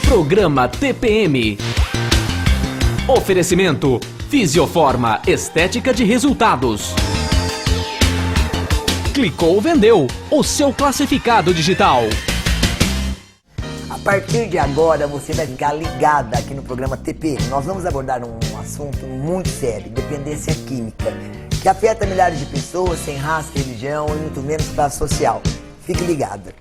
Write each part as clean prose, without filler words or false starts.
Programa TPM. Oferecimento Fisioforma Estética de Resultados. Clicou, vendeu. O seu classificado digital. A partir de agora você vai ficar ligada aqui no programa TPM. Nós vamos abordar um assunto muito sério, dependência química, que afeta milhares de pessoas sem raça, religião e muito menos classe social. Fique ligada.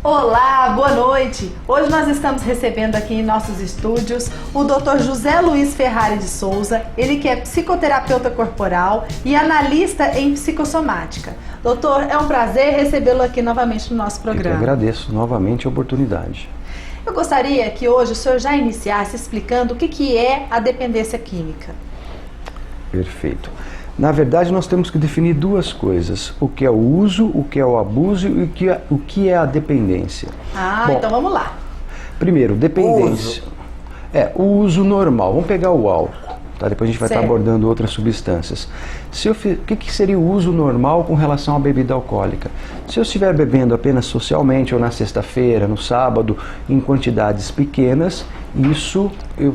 Olá, boa noite! Hoje nós estamos recebendo aqui em nossos estúdios o Dr. José Luiz Ferrari de Souza, ele que é psicoterapeuta corporal e analista em psicossomática. Doutor, é um prazer recebê-lo aqui novamente no nosso programa. Eu agradeço novamente a oportunidade. Eu gostaria que hoje o senhor já iniciasse explicando o que é a dependência química. Perfeito. Na verdade, nós temos que definir duas coisas: o que é o uso, o que é o abuso e o que é a dependência. Bom, então vamos lá. Primeiro, dependência. O uso normal. Vamos pegar o álcool, tá? Depois a gente vai estar abordando outras substâncias. O que seria o uso normal com relação à bebida alcoólica? Se eu estiver bebendo apenas socialmente, ou na sexta-feira, no sábado, em quantidades pequenas, isso eu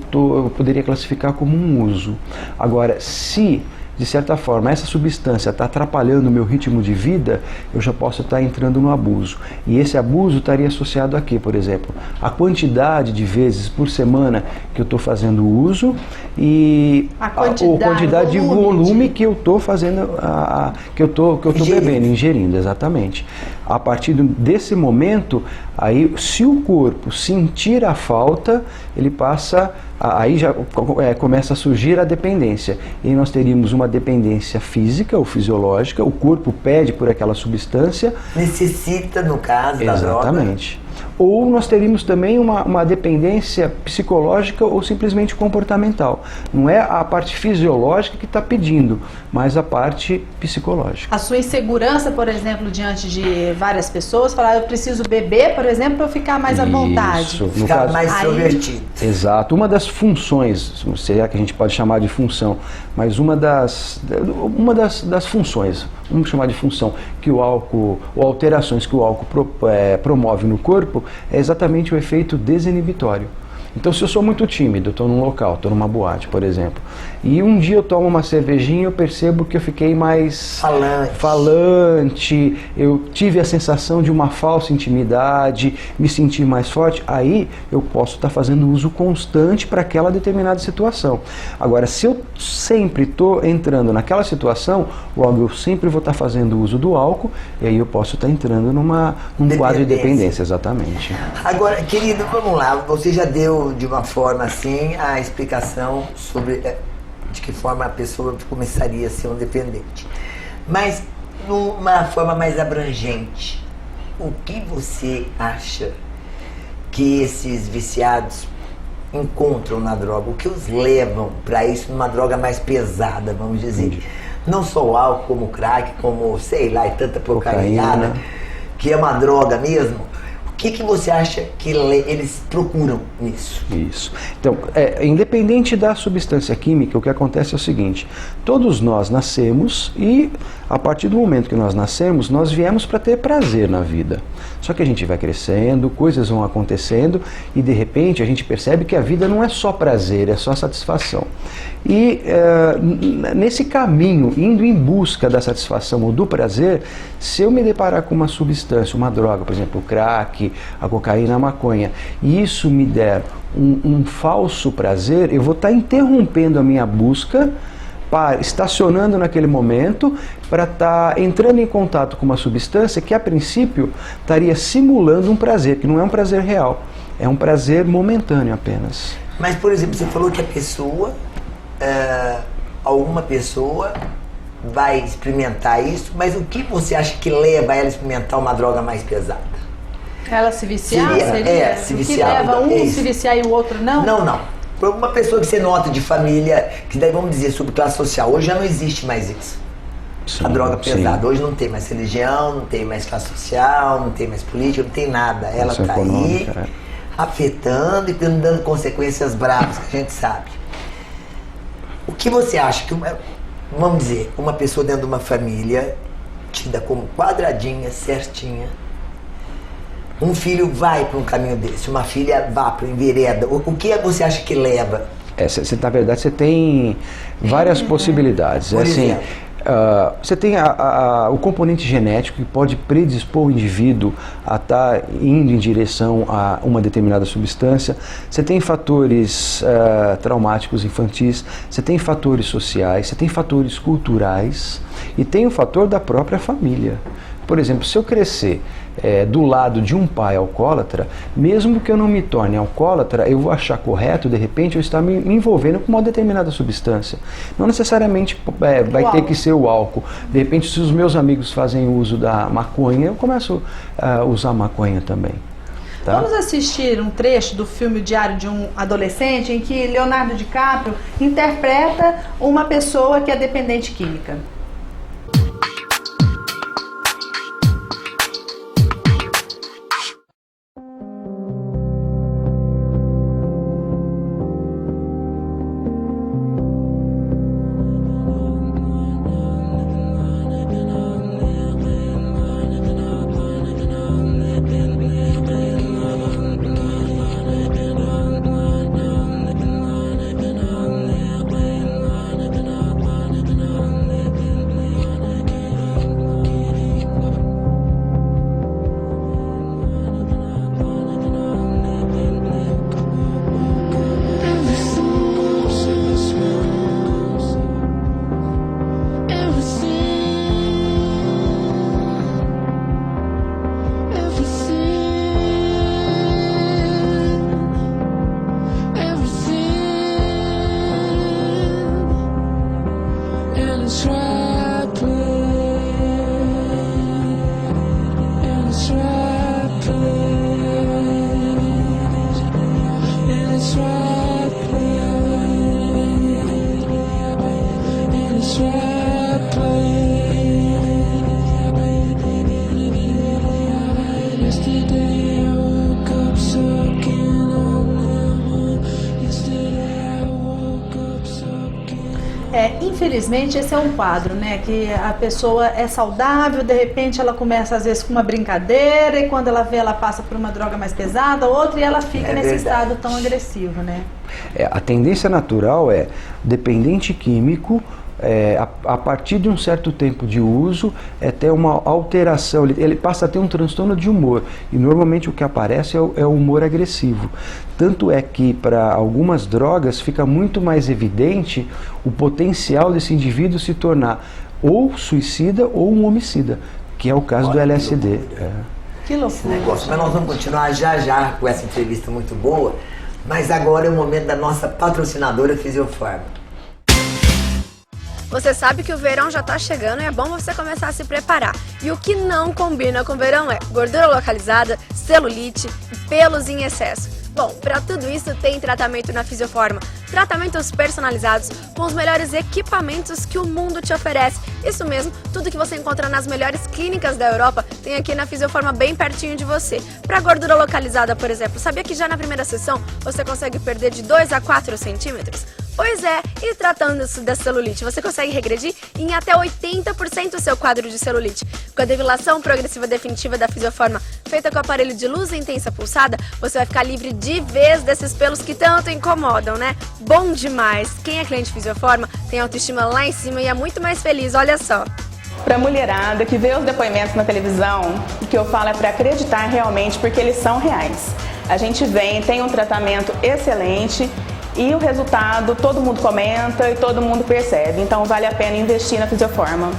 poderia classificar como um uso. Agora, se de certa forma essa substância está atrapalhando o meu ritmo de vida, eu já posso estar entrando no abuso. E esse abuso estaria associado a quê, por exemplo? A quantidade de vezes por semana que eu estou fazendo uso e a quantidade de volume que eu estou fazendo, que eu estou bebendo, ingerindo, exatamente. A partir desse momento, aí, se o corpo sentir a falta, ele passa, aí já começa a surgir a dependência. E nós teríamos uma dependência física ou fisiológica, o corpo pede por aquela substância. Necessita, no caso, da droga. Exatamente. Ou nós teríamos também uma dependência psicológica ou simplesmente comportamental. Não é a parte fisiológica que está pedindo, mas a parte psicológica. A sua insegurança, por exemplo, diante de várias pessoas, falar eu preciso beber, por exemplo, para eu ficar mais à vontade. Ficar mais extrovertido. Exato. Uma das funções, será que a gente pode chamar de função, mas uma das funções, vamos chamar de função, que o álcool, ou alterações que o álcool promove no corpo, é exatamente o efeito desinibitório. Então, se eu sou muito tímido, estou num local, estou numa boate, por exemplo, e um dia eu tomo uma cervejinha, eu percebo que eu fiquei mais falante, eu tive a sensação de uma falsa intimidade, me senti mais forte, aí eu posso estar fazendo uso constante para aquela determinada situação. Agora, se eu sempre estou entrando naquela situação, logo eu sempre vou estar fazendo uso do álcool, e aí eu posso estar entrando num quadro de dependência, exatamente. Agora, querido, vamos lá, você já deu de uma forma assim a explicação sobre de que forma a pessoa começaria a ser um dependente. Mas, numa forma mais abrangente, o que você acha que esses viciados encontram na droga? O que os levam para isso numa droga mais pesada, vamos dizer? Entendi. Não só o álcool, como o crack, como, sei lá, e tanta porcariada, que é uma droga mesmo. O que você acha que eles procuram nisso? Isso. Então, independente da substância química, o que acontece é o seguinte: todos nós nascemos e, a partir do momento que nós nascemos, nós viemos para ter prazer na vida. Só que a gente vai crescendo, coisas vão acontecendo e, de repente, a gente percebe que a vida não é só prazer, é só satisfação. E, nesse caminho, indo em busca da satisfação ou do prazer, se eu me deparar com uma substância, uma droga, por exemplo, o crack, a cocaína, a maconha, e isso me der um falso prazer, eu vou estar interrompendo a minha busca, estacionando naquele momento, para estar entrando em contato com uma substância que a princípio estaria simulando um prazer, que não é um prazer real, é um prazer momentâneo apenas. Mas, por exemplo, você falou que a pessoa, alguma pessoa vai experimentar isso, mas o que você acha que leva ela a experimentar uma droga mais pesada? Ela se viciar? Se viciar. O que leva um se viciar e o outro não? Não. Por uma pessoa que você nota de família, que daí vamos dizer subclasse social, hoje já não existe mais isso. a droga pesada. Hoje não tem mais religião, não tem mais classe social, não tem mais política, não tem nada. Ela está aí afetando e dando consequências bravas, que a gente sabe. O que você acha que, vamos dizer, uma pessoa dentro de uma família, tida como quadradinha, certinha, um filho vai para um caminho desse, uma filha vai para o envereda, o que você acha que leva? Na verdade, você tem várias possibilidades. Por exemplo? Você tem o componente genético que pode predispor o indivíduo a estar indo em direção a uma determinada substância. Você tem fatores traumáticos infantis, você tem fatores sociais, você tem fatores culturais e tem o fator da própria família. Por exemplo, se eu crescer do lado de um pai alcoólatra, mesmo que eu não me torne alcoólatra, eu vou achar correto, de repente, eu estar me envolvendo com uma determinada substância. Não necessariamente vai ter que ser o álcool. De repente, se os meus amigos fazem uso da maconha, eu começo a usar maconha também. Tá? Vamos assistir um trecho do filme Diário de um Adolescente, em que Leonardo DiCaprio interpreta uma pessoa que é dependente química. Infelizmente esse é um quadro, né, que a pessoa é saudável, de repente ela começa às vezes com uma brincadeira e quando ela vê ela passa por uma droga mais pesada, outra e ela fica nesse estado tão agressivo, né? A tendência natural é dependente químico, a partir de um certo tempo de uso, ter uma alteração, ele passa a ter um transtorno de humor, e normalmente o que aparece é o humor agressivo. Tanto é que para algumas drogas fica muito mais evidente o potencial desse indivíduo se tornar ou suicida ou um homicida, que é o caso do LSD. Que loucura. Mas nós vamos continuar já com essa entrevista muito boa, mas agora é o momento da nossa patrocinadora Fisiofarma. Você sabe que o verão já tá chegando e é bom você começar a se preparar. E o que não combina com o verão é gordura localizada, celulite e pelos em excesso. Bom, para tudo isso tem tratamento na Fisiofarma. Tratamentos personalizados com os melhores equipamentos que o mundo te oferece. Isso mesmo, tudo que você encontra nas melhores clínicas da Europa tem aqui na Fisiofarma bem pertinho de você. Para gordura localizada, por exemplo, sabia que já na primeira sessão você consegue perder de 2 a 4 centímetros? Pois é, e tratando-se da celulite, você consegue regredir em até 80% o seu quadro de celulite. Com a depilação progressiva definitiva da Fisiofarma, feita com aparelho de luz intensa pulsada, você vai ficar livre de vez desses pelos que tanto incomodam, né? Bom demais! Quem é cliente Fisiofarma tem autoestima lá em cima e é muito mais feliz, olha só. Para a mulherada que vê os depoimentos na televisão, o que eu falo é para acreditar realmente, porque eles são reais. A gente tem um tratamento excelente e o resultado todo mundo comenta e todo mundo percebe. Então vale a pena investir na Fisiofarma.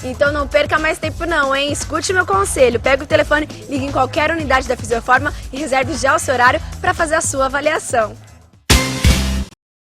Então não perca mais tempo não, hein? Escute meu conselho, pega o telefone, ligue em qualquer unidade da Fisiofarma e reserve já o seu horário para fazer a sua avaliação.